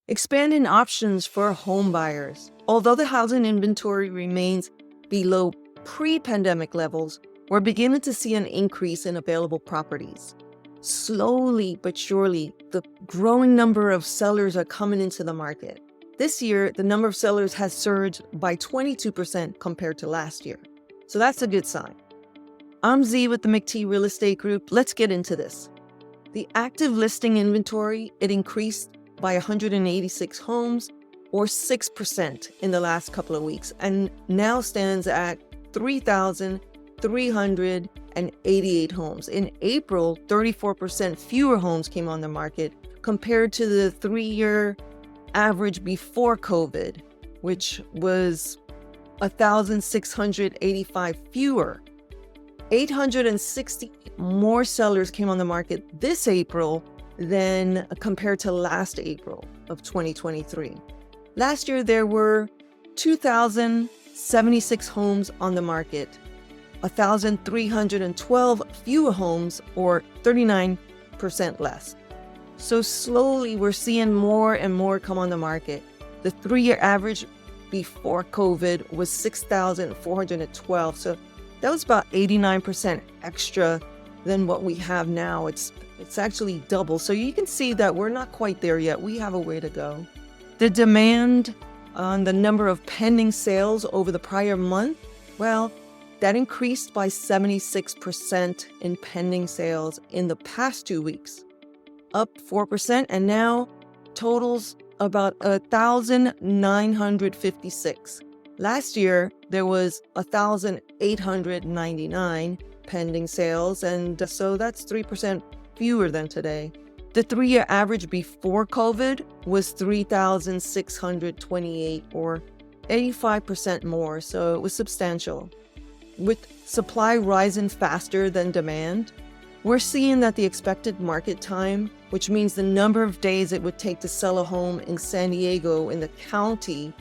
Expanding options for home buyers. Although the housing inventory remains below pre-pandemic levels, we're beginning to see an increase in available properties. Slowly but surely, the growing number of sellers are coming into the market. This year, the number of sellers has surged by 22% compared to last year. So that's a good sign. I'm Z with the McT Real Estate Group. Let's get into this. The active listing inventory, it increased by 186 homes or 6% in the last couple of weeks and now stands at 3,388 homes. In April, 34% fewer homes came on the market compared to the 3-year average before COVID, which was 1,685 fewer. 860 more sellers came on the market this April than compared to last April of 2023. Last year, there were 2,076 homes on the market, 1,312 fewer homes, or 39% less. So slowly, we're seeing more and more come on the market. The 3-year average before COVID was 6,412. So that was about 89% extra than what we have now. It's actually double. So you can see that we're not quite there yet. We have a way to go. The demand on the number of pending sales over the prior month, well, that increased by 76% in pending sales in the past 2 weeks, up 4%, and now totals about 1,956. Last year, there was 1,899 pending sales, and so that's 3% fewer than today. The 3-year average before COVID was 3,628, or 85% more, so it was substantial. With supply rising faster than demand, we're seeing that the expected market time, which means the number of days it would take to sell a home in San Diego in the county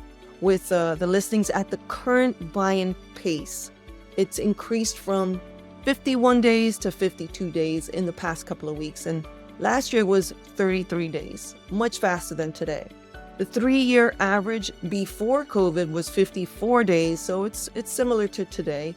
with the listings at the current buying pace, it's increased from 51 days to 52 days in the past couple of weeks. And last year was 33 days, much faster than today. The 3-year average before COVID was 54 days, so it's similar to today.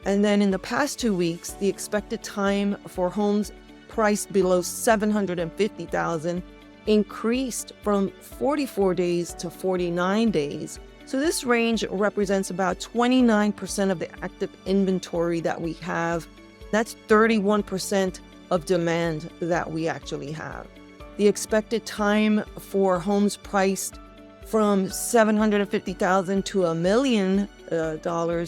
And then in the past 2 weeks, the expected time for homes priced below $750,000 increased from 44 days to 49 days. So this range represents about 29% of the active inventory that we have. That's 31% of demand that we actually have. The expected time for homes priced from $750,000 to $1 million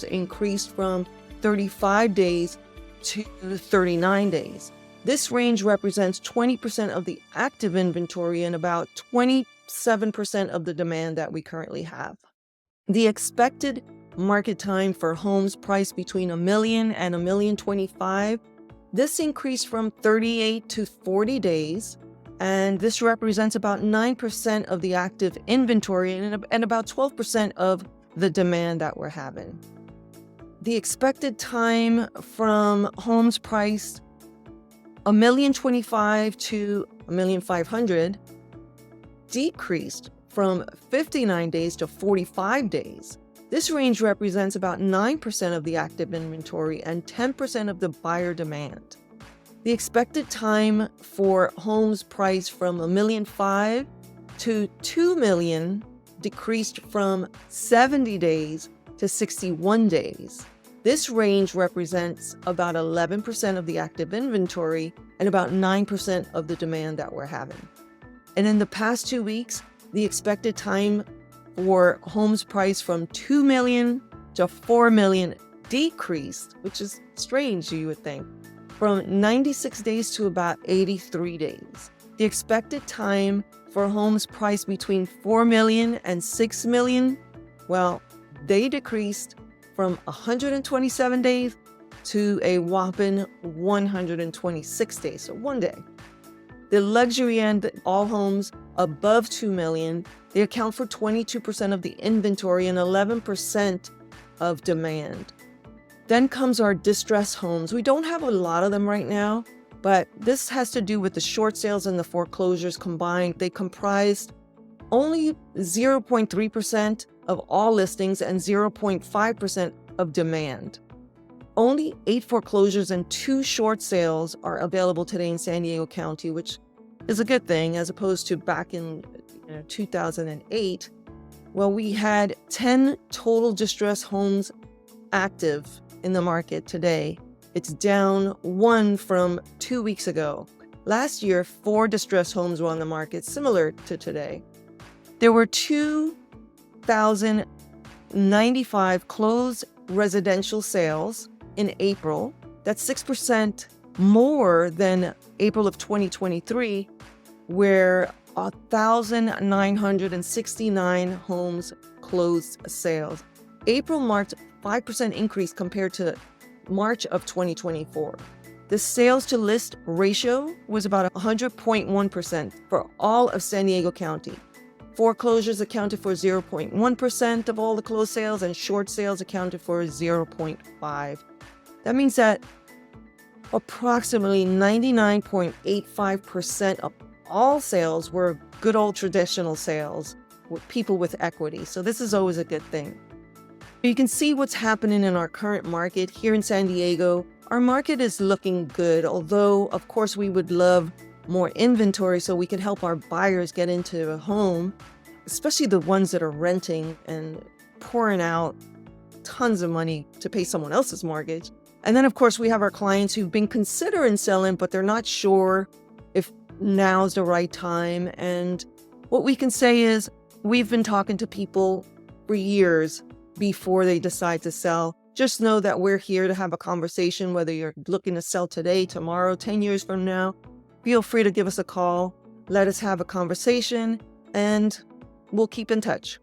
increased from 35 days to 39 days. This range represents 20% of the active inventory and about 27% of the demand that we currently have. The expected market time for homes priced between $1 million and $1,025,000, this increased from 38 to 40 days, and this represents about 9% of the active inventory and about 12% of the demand that we're having. The expected time from homes priced $1,025,000 to $1,500,000 decreased from 59 days to 45 days. This range represents about 9% of the active inventory and 10% of the buyer demand. The expected time for homes priced from $1,500,000 to $2 million decreased from 70 days to 61 days. This range represents about 11% of the active inventory and about 9% of the demand that we're having. And in the past 2 weeks, the expected time for homes priced from $2 million to $4 million decreased, which is strange, you would think, from 96 days to about 83 days. The expected time for homes priced between $4 million and $6 million, well, they decreased from 127 days to a whopping 126 days, so 1 day. The luxury end, all homes above $2 million, they account for 22% of the inventory and 11% of demand. Then comes our distressed homes. We don't have a lot of them right now, but this has to do with the short sales and the foreclosures combined. They comprised only 0.3% of all listings and 0.5% of demand. Only 8 foreclosures and 2 short sales are available today in San Diego County, which is a good thing, as opposed to back in 2008. Well, we had 10 total distressed homes active in the market today. It's down 1 from 2 weeks ago. Last year, 4 distressed homes were on the market, similar to today. There were 2,095 closed residential sales in April. That's 6% more than April of 2023, where 1,969 homes closed sales. April marked a 5% increase compared to March of 2024. The sales to list ratio was about 100.1% for all of San Diego County. Foreclosures accounted for 0.1% of all the closed sales, and short sales accounted for 0.5%. That means that approximately 99.85% of all sales were good old traditional sales with people with equity. So this is always a good thing. You can see what's happening in our current market here in San Diego. Our market is looking good, although of course we would love more inventory so we can help our buyers get into a home, especially the ones that are renting and pouring out tons of money to pay someone else's mortgage. And then of course we have our clients who've been considering selling, but they're not sure if now's the right time. And what we can say is we've been talking to people for years before they decide to sell. Just know that we're here to have a conversation, whether you're looking to sell today, tomorrow, 10 years from now. Feel free to give us a call. Let us have a conversation, and we'll keep in touch.